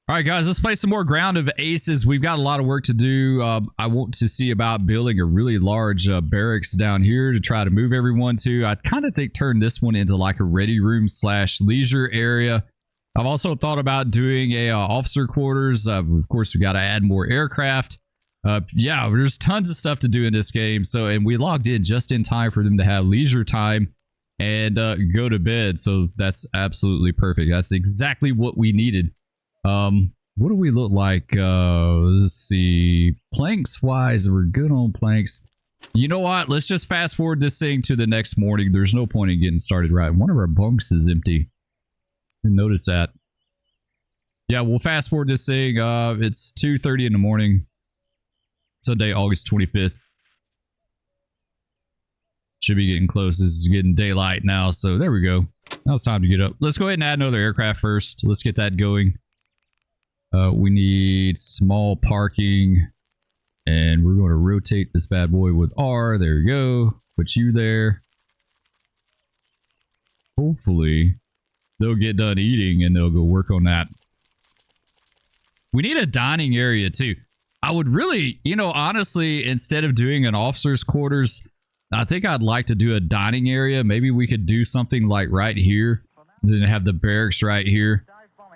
All right, guys, let's play some more Ground of Aces. We've got a lot of work to do. I want to see about building a really large barracks down here to try to move everyone to. I kind of think turn this one into like a ready room / leisure area. I've also thought about doing a officer quarters. Of course, we got to add more aircraft. Yeah, there's tons of stuff to do in this game. So, and we logged in just in time for them to have leisure time and go to bed. So that's absolutely perfect. That's exactly what we needed. What do we look like? Let's see. Planks wise, we're good on planks. You know what? Let's just fast forward this thing to the next morning. There's no point in getting started, right? One of our bunks is empty. Didn't notice that. Yeah, we'll fast forward this thing. It's 2:30 in the morning. Sunday, August 25th. Should be getting close. This is getting daylight now, so there we go. Now it's time to get up. Let's go ahead and add another aircraft first. Let's get that going. We need small parking, and we're going to rotate this bad boy with R. There we go. Put you there. Hopefully, they'll get done eating and they'll go work on that. We need a dining area too. I would really, you know, honestly, instead of doing an officer's quarters, I think I'd like to do a dining area. Maybe we could do something like right here, then have the barracks right here.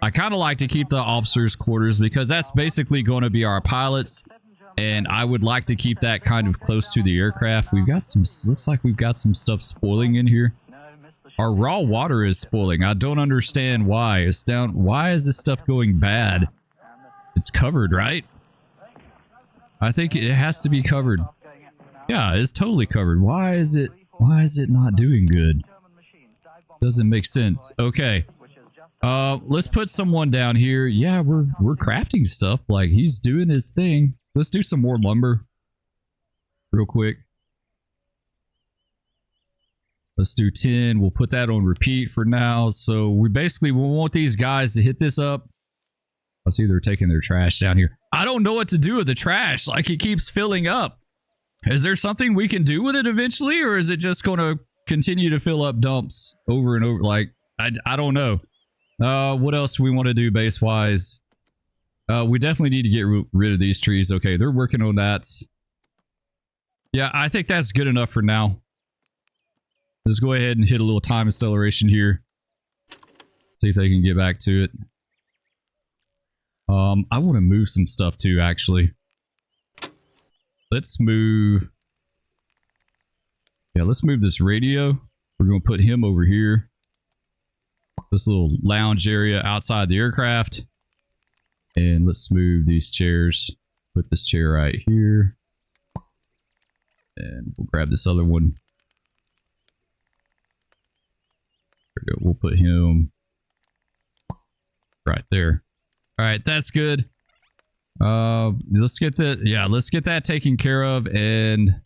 I kind of like to keep the officers' quarters because that's basically going to be our pilots, and I would like to keep that kind of close to the aircraft. We've got some, looks like we've got some stuff spoiling in here. Our raw water is spoiling. I don't understand why. It's down. Why is this stuff going bad? It's covered, right? I think it has to be covered. Yeah, it's totally covered. Why is it not doing good? Doesn't make sense. Okay. Let's put someone down here. Yeah, we're crafting stuff. Like, he's doing his thing. Let's do some more lumber real quick. Let's do 10. We'll put that on repeat for now. So we basically want these guys to hit this up. I see they're taking their trash down here. I don't know what to do with the trash. Like, it keeps filling up. Is there something we can do with it eventually, or is it just going to continue to fill up dumps over and over? Like, I don't know. What else do we want to do base-wise? We definitely need to get rid of these trees. Okay, they're working on that. Yeah, I think that's good enough for now. Let's go ahead and hit a little time acceleration here. See if they can get back to it. I want to move some stuff too, actually. Let's move... Yeah, let's move this radio. We're going to put him over here. This little lounge area outside the aircraft. And let's move these chairs. Put this chair right here. And we'll grab this other one. There we go. We'll put him right there. All right, that's good. Let's get that taken care of. And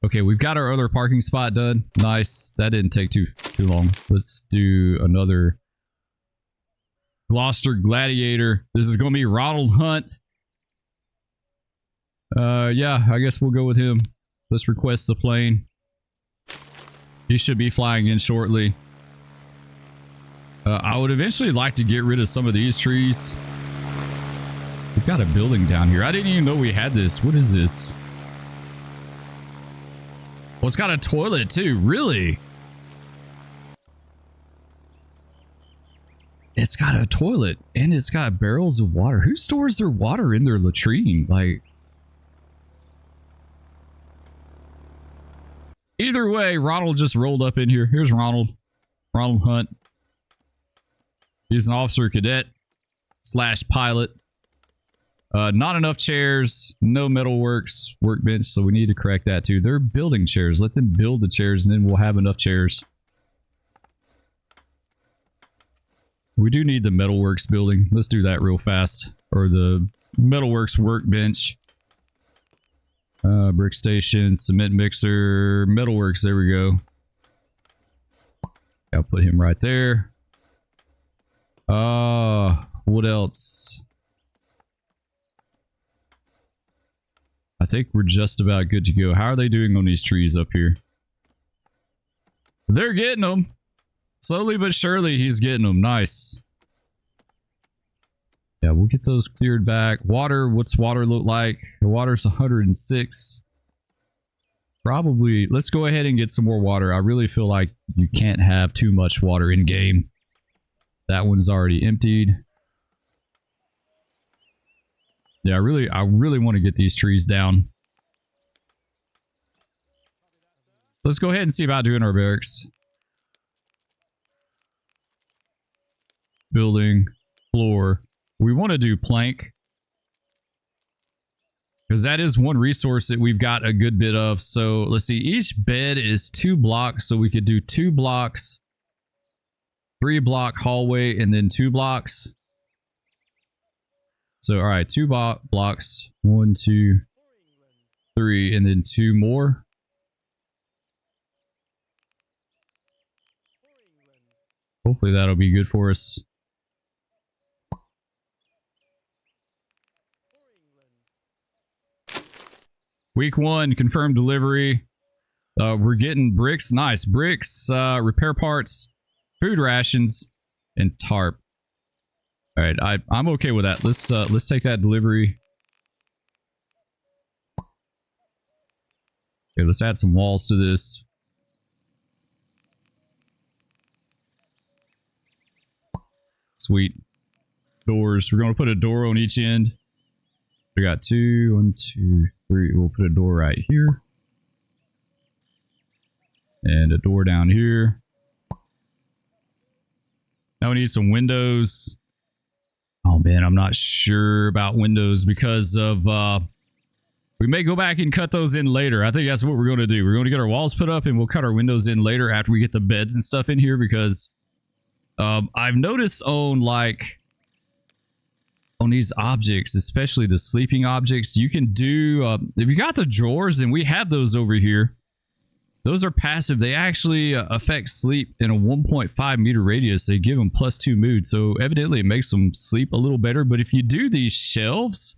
okay, we've got our other parking spot done. Nice. That didn't take too long. Let's do another Gloucester Gladiator. This is going to be Ronald Hunt. Yeah, I guess we'll go with him. Let's request the plane. He should be flying in shortly. I would eventually like to get rid of some of these trees. We've got a building down here. I didn't even know we had this. What is this? Well, it's got a toilet too. Really? It's got a toilet and it's got barrels of water. Who stores their water in their latrine? Like, either way, Ronald just rolled up in here. Here's Ronald. Ronald Hunt. He's an officer cadet / pilot. Not enough chairs, no metalworks workbench, so we need to correct that too. They're building chairs. Let them build the chairs and then we'll have enough chairs. We do need the metalworks building. Let's do that real fast. Or the metalworks workbench. Brick station, cement mixer, metalworks, there we go. I'll put him right there. What else? I think we're just about good to go. How are they doing on these trees up here? They're getting them. Slowly but surely, he's getting them. Nice. Yeah, we'll get those cleared back. Water, what's water look like? The water's 106. Probably, let's go ahead and get some more water. I really feel like you can't have too much water in game. That one's already emptied. Yeah, I really want to get these trees down. Let's go ahead and see about doing our barracks. Building, floor. We want to do plank. Because that is one resource that we've got a good bit of. So let's see, each bed is 2 blocks. So we could do 2 blocks, 3 block hallway, and then 2 blocks. So, all right, 2 blocks, 1, 2, 3, and then 2 more. Hopefully that'll be good for us. Week 1, confirmed delivery. We're getting bricks. Nice. Bricks, repair parts, food rations, and tarp. All right, I'm okay with that. Let's take that delivery. Okay, let's add some walls to this. Sweet. Doors. We're going to put a door on each end. We got 2, 1, 2, 3. We'll put a door right here. And a door down here. Now we need some windows. Oh man, I'm not sure about windows because of... we may go back and cut those in later. I think that's what we're going to do. We're going to get our walls put up and we'll cut our windows in later after we get the beds and stuff in here because... I've noticed on these objects, especially the sleeping objects, you can do, if you got the drawers, and we have those over here, those are passive. They actually affect sleep in a 1.5 meter radius. They give them +2 mood. So evidently it makes them sleep a little better. But if you do these shelves,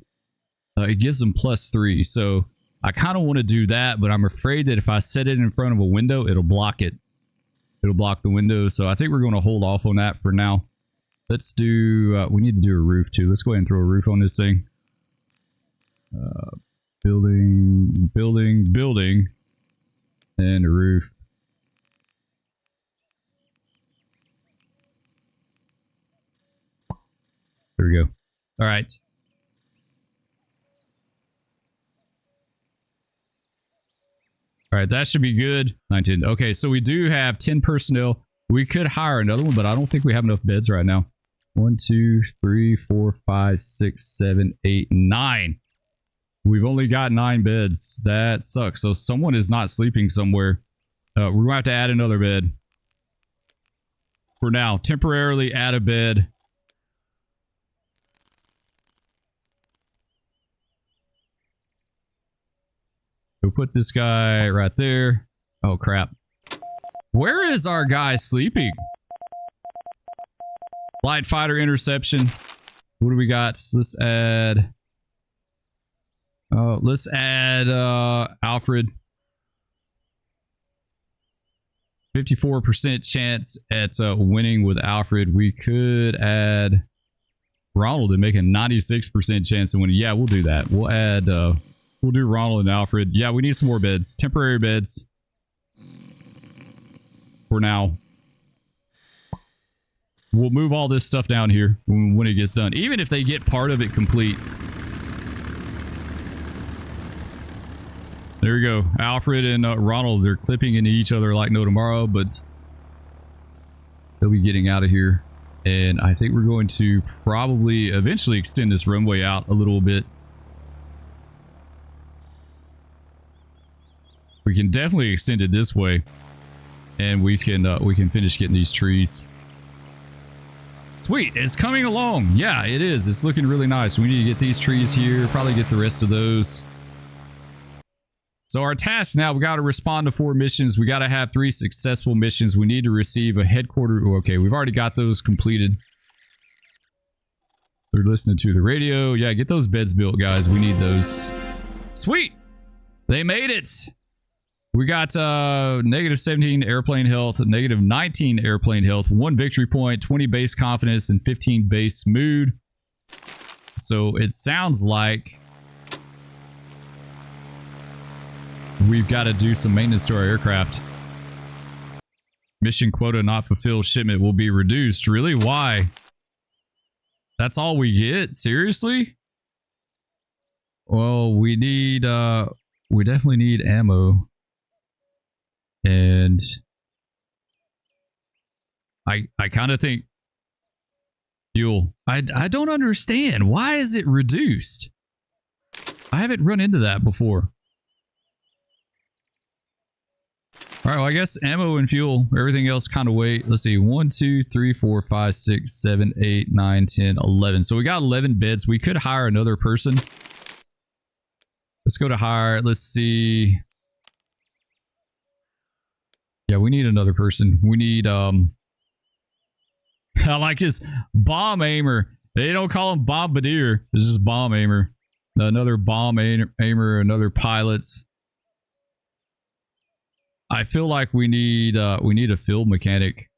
it gives them +3. So I kind of want to do that, but I'm afraid that if I set it in front of a window, it'll block it. It'll block the window, so I think we're going to hold off on that for now. Let's do... we need to do a roof, too. Let's go ahead and throw a roof on this thing. Building, and a roof. There we go. All right. All right, that should be good. 19. Okay, so we do have 10 personnel. We could hire another one, but I don't think we have enough beds right now. 1, 2, 3, 4, 5, 6, 7, 8, 9. We've only got 9 beds. That sucks. So someone is not sleeping somewhere. We're going to have to add another bed. For now, temporarily add a bed. We'll put this guy right there. Oh, crap. Where is our guy sleeping? Light fighter interception. What do we got? Let's add... Alfred. 54% chance at winning with Alfred. We could add Ronald and make a 96% chance of winning. Yeah, we'll do that. We'll add... we'll do Ronald and Alfred. Yeah, we need some more beds. Temporary beds. For now. We'll move all this stuff down here when it gets done. Even if they get part of it complete. There we go. Alfred and Ronald, they're clipping into each other like no tomorrow, but they'll be getting out of here. And I think we're going to probably eventually extend this runway out a little bit. We can definitely extend it this way, and we can finish getting these trees. Sweet, it's coming along. Yeah, it is. It's looking really nice. We need to get these trees here. Probably get the rest of those. So our task now, we got to respond to 4 missions. We got to have 3 successful missions. We need to receive a headquarters. Okay, we've already got those completed. They're listening to the radio. Yeah, get those beds built, guys. We need those. Sweet, they made it. We got -17 airplane health, -19 airplane health, 1 victory point, 20 base confidence, and 15 base mood. So it sounds like we've got to do some maintenance to our aircraft. Mission quota not fulfilled, shipment will be reduced. Really? Why? That's all we get? Seriously? Well, we definitely need ammo. And I kind of think fuel. I don't understand. Why is it reduced? I haven't run into that before. All right, well, I guess ammo and fuel. Everything else kind of wait. Let's see. 1, 2, 3, 4, 5, 6, 7, 8, 9, 10, 11. So we got 11 beds. We could hire another person. Let's go to hire. Let's see. Yeah, we need another person. We need, I like this bomb aimer. They don't call him bombardier. It's just bomb aimer. Another bomb aimer, another pilots. I feel like we need a field mechanic.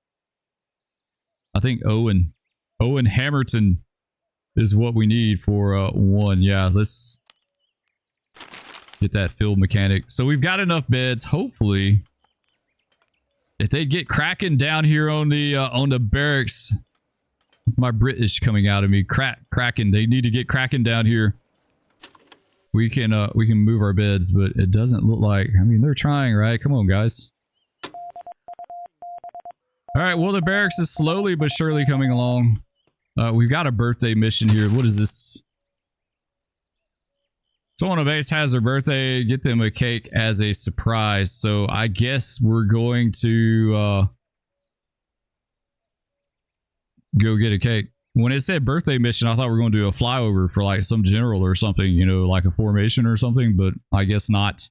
I think Owen Hammerton is what we need for one. Yeah, let's get that field mechanic. So we've got enough beds. Hopefully, if they get cracking down here on the barracks, it's my British coming out of me. Cracking. They need to get cracking down here. We can move our beds, but it doesn't look like. I mean, they're trying, right? Come on, guys. All right. Well, the barracks is slowly but surely coming along. We've got a birthday mission here. What is this? Someone on base has their birthday. Get them a cake as a surprise. So I guess we're going to go get a cake. When it said birthday mission, I thought we were going to do a flyover for like some general or something, you know, like a formation or something, but I guess not.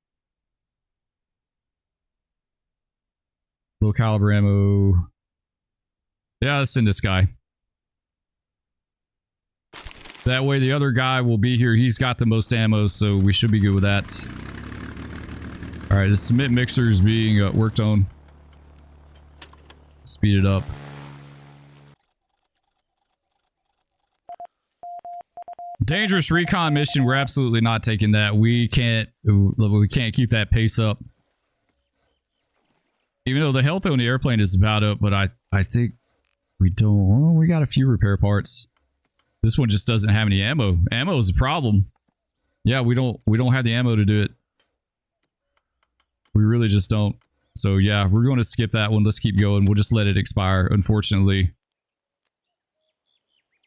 Low caliber ammo. Yeah, let's send this guy. That way the other guy will be here. He's got the most ammo, so we should be good with that. All right, the cement mixer is being worked on. Speed it up. Dangerous recon mission. We're absolutely not taking that. We can't keep that pace up. Even though the health on the airplane is about up, but I think we don't. Well, we got a few repair parts. This one just doesn't have any ammo. Ammo is a problem. Yeah, we don't have the ammo to do it. We really just don't. So yeah, we're going to skip that one. Let's keep going. We'll just let it expire, unfortunately.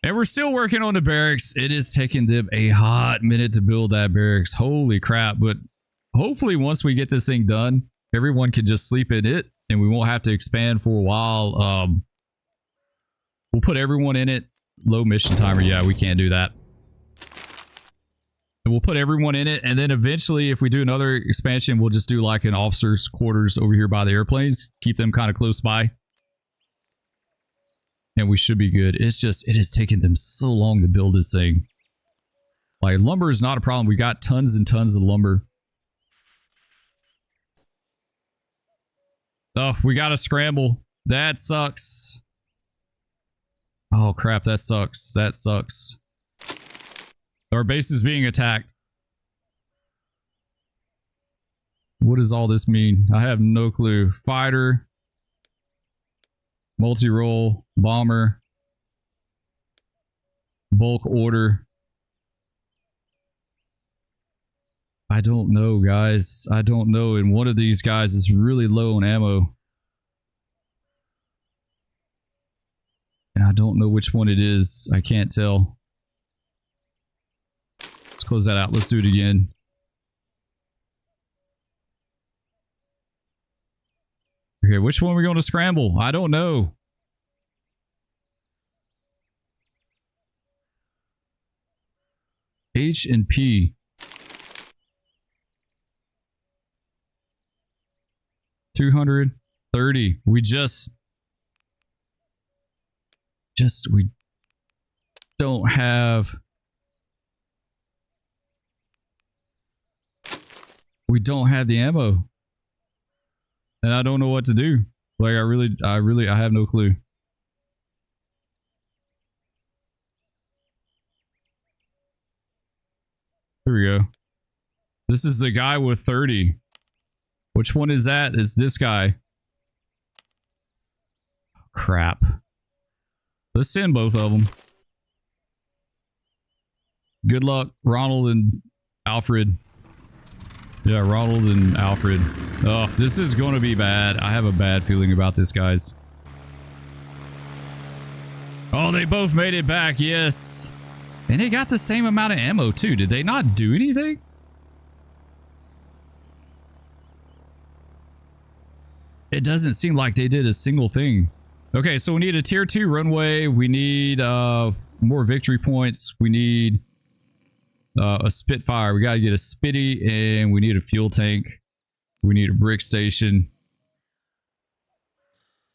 And we're still working on the barracks. It is taking them a hot minute to build that barracks. Holy crap. But hopefully once we get this thing done, everyone can just sleep in it and we won't have to expand for a while. We'll put everyone in it. Low mission timer. Yeah, we can't do that. And we'll put everyone in it. And then eventually, if we do another expansion, we'll just do like an officer's quarters over here by the airplanes. Keep them kind of close by. And we should be good. It's just, it has taken them so long to build this thing. Like, lumber is not a problem. We got tons and tons of lumber. Oh, we got to scramble. That sucks. Oh, crap. That sucks. That sucks. Our base is being attacked. What does all this mean? I have no clue. Fighter. Multi-role, bomber, bulk order. I don't know, guys. I don't know. And one of these guys is really low on ammo. And I don't know which one it is. I can't tell. Let's close that out. Let's do it again. Okay, which one are we going to scramble? I don't know. H and P. 230. We don't have. We don't have the ammo. And I don't know what to do. Like, I have no clue. Here we go. This is the guy with 30. Which one is that? It's this guy. Crap. Let's send both of them. Good luck, Ronald and Alfred. Yeah, Ronald and Alfred. Oh, this is going to be bad. I have a bad feeling about this, guys. Oh, they both made it back. Yes. And they got the same amount of ammo, too. Did they not do anything? It doesn't seem like they did a single thing. Okay, so we need a tier 2 runway. We need more victory points. We need a Spitfire. We got to get a Spitty, and we need a fuel tank. We need a brick station.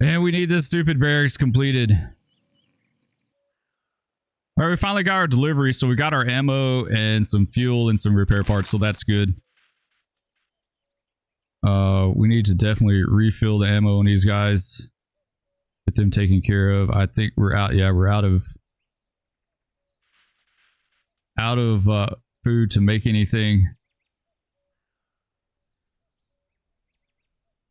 And we need this stupid barracks completed. All right, we finally got our delivery, so we got our ammo and some fuel and some repair parts, so that's good. We need to definitely refill the ammo on these guys. Get them taken care of. I think we're out. Yeah, we're out of food to make anything.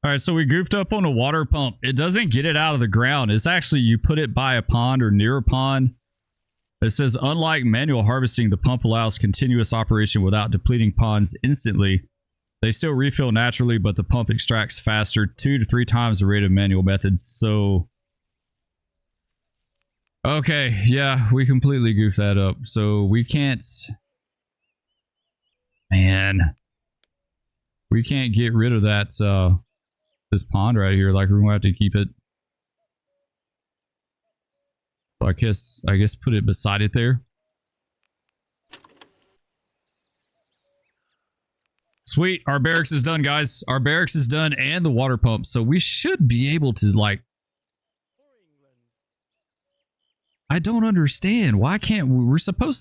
All right, so we goofed up on a water pump. It doesn't get it out of the ground. It's actually, you put it by a pond or near a pond. It says, unlike manual harvesting, the pump allows continuous operation without depleting ponds instantly. They still refill naturally, but the pump extracts faster, 2 to 3 times the rate of manual methods. So, okay, yeah, we completely goofed that up. So we can't, man, we can't get rid of that, this pond right here. Like, we're gonna have to keep it. So I guess put it beside it there. Sweet, our barracks is done, guys. Our barracks is done and the water pump. So we should be able to, like... I don't understand. Why can't we...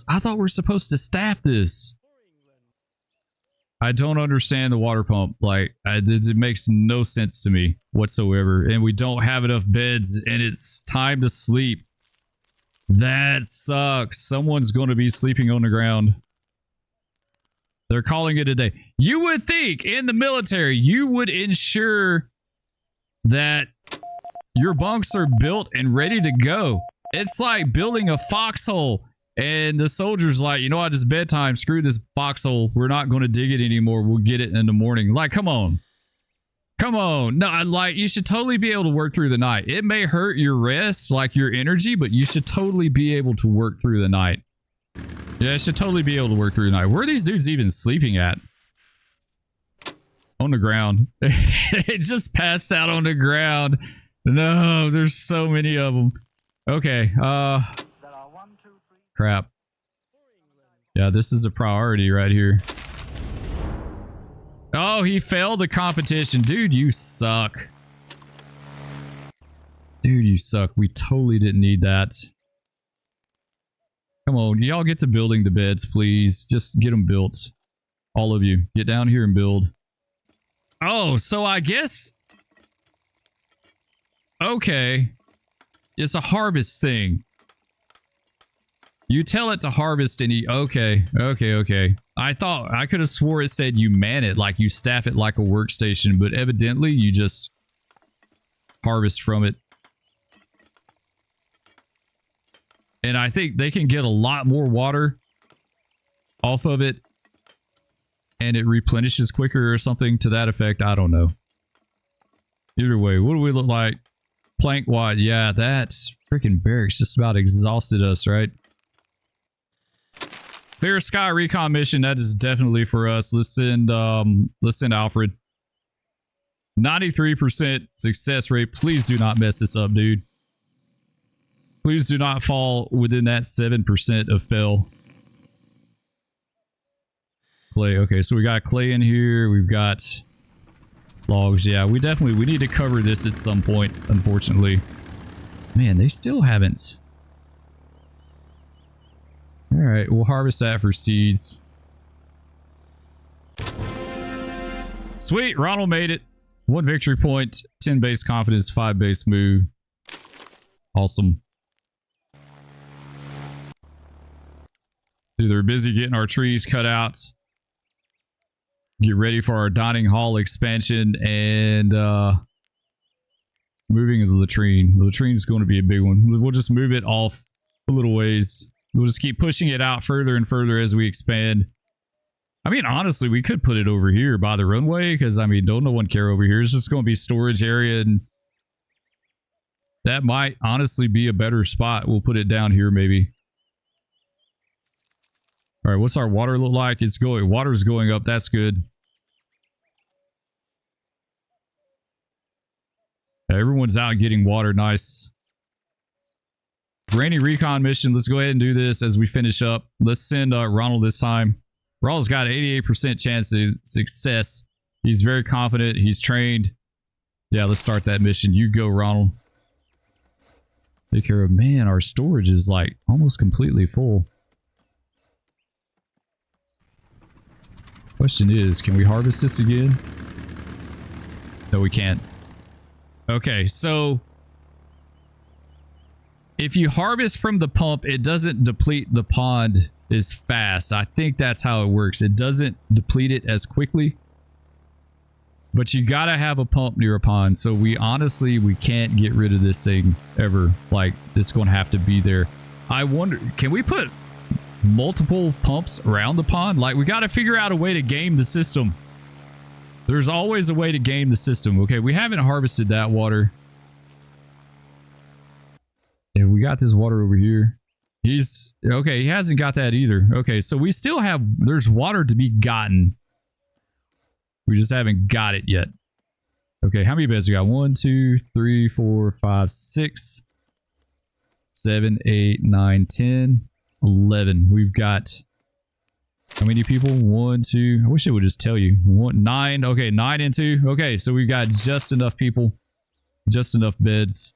I thought we're supposed to staff this. I don't understand the water pump. Like, it makes no sense to me whatsoever. And we don't have enough beds and it's time to sleep. That sucks. Someone's going to be sleeping on the ground. They're calling it a day. You would think in the military, you would ensure that your bunks are built and ready to go. It's like building a foxhole and the soldier's like, you know what, it's bedtime. Screw this foxhole. We're not going to dig it anymore. We'll get it in the morning. Like, come on. Come on. No, like, you should totally be able to work through the night. It may hurt your rest, like your energy, but you should totally be able to work through the night. Yeah, I should totally be able to work through the night. Where are these dudes even sleeping at? On the ground. It just passed out on the ground. No, there's so many of them. Okay, crap. Yeah, this is a priority right here. Oh, he failed the competition. Dude, you suck. Dude, you suck. We totally didn't need that. Come on, y'all get to building the beds, please. Just get them built. All of you. Get down here and build. Oh, so I guess... Okay. It's a harvest thing. You tell it to harvest and you... Okay. I thought... I could have swore it said you man it, like you staff it like a workstation, but evidently you just harvest from it. And I think they can get a lot more water off of it. And it replenishes quicker or something to that effect. I don't know. Either way, what do we look like? Plank wide. Yeah, that's freaking barracks just about exhausted us, right? Clear sky recon mission. That is definitely for us. Let's send Alfred. 93% success rate. Please do not mess this up, dude. Please do not fall within that 7% of fail. Clay. Okay, so we got clay in here. We've got logs. Yeah, we need to cover this at some point, unfortunately. Man, they still haven't. All right, we'll harvest that for seeds. Sweet, Ronald made it. 1 victory point, 10 base confidence, 5 base move. Awesome. Do They're busy getting our trees cut out. Get ready for our dining hall expansion and moving the latrine. The latrine is going to be a big one. We'll just move it off a little ways. We'll just keep pushing it out further and further as we expand. I mean, honestly, we could put it over here by the runway because, I mean, don't no one care over here. It's just going to be storage area, and that might honestly be a better spot. We'll put it down here maybe. All right, what's our water look like? It's going, water's going up. That's good. Everyone's out getting water. Nice. Rainy recon mission. Let's go ahead and do this as we finish up. Let's send Ronald this time. Ronald's got an 88% chance of success. He's very confident. He's trained. Yeah, let's start that mission. You go, Ronald. Take care of, man, our storage is like almost completely full. Question is, can we harvest this again? No, we can't. Okay, so if you harvest from the pump, it doesn't deplete the pond as fast. I think that's how it works. It doesn't deplete it as quickly. But you gotta have a pump near a pond. So we can't get rid of this thing ever. Like, it's gonna have to be there. I wonder, can we put multiple pumps around the pond? Like, we gotta figure out a way to game the system. There's always a way to game the system. Okay, we haven't harvested that water. Yeah, we got this water over here. He's okay. He hasn't got that either. Okay, so we still have, there's water to be gotten. We just haven't got it yet. Okay, how many beds we got? 1, 2, 3, 4, 5, 6, 7, 8, 9, 10, 11. We've got how many people? 1, 2. I wish it would just tell you. 9. Okay, 9 and 2. Okay, so we've got just enough people, just enough beds.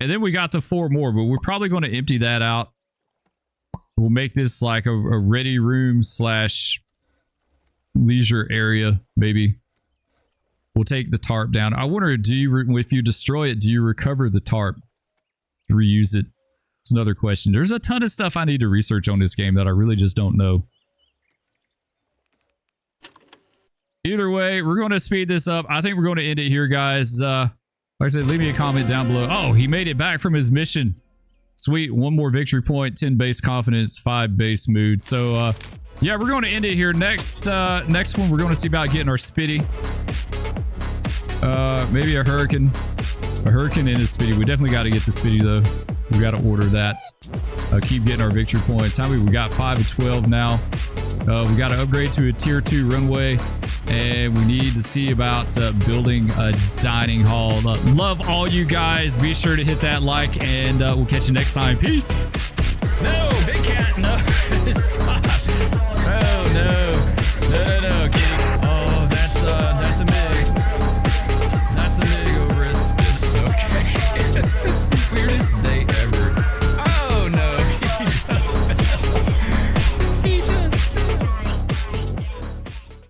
And then we got the 4 more, but we're probably going to empty that out. We'll make this like a ready room slash leisure area, maybe. We'll take the tarp down. I wonder, if you destroy it, do you recover the tarp? Reuse it? It's another question. There's a ton of stuff I need to research on this game that I really just don't know. Either way, we're going to speed this up. I think we're going to end it here, guys. Like I said, leave me a comment down below. Oh, he made it back from his mission. Sweet. 1 more victory point, 10 base confidence, 5 base mood. So, yeah, we're going to end it here. Next one, we're going to see about getting our Spitty. Maybe a Hurricane. A Hurricane and a Spitty. We definitely got to get the Spitty, though. We got to order that. Keep getting our victory points. How many? We got 5 of 12 now. We got to upgrade to a tier 2 runway. And we need to see about building a dining hall. Love all you guys. Be sure to hit that like, and we'll catch you next time. Peace. No, big cat, no. Stop.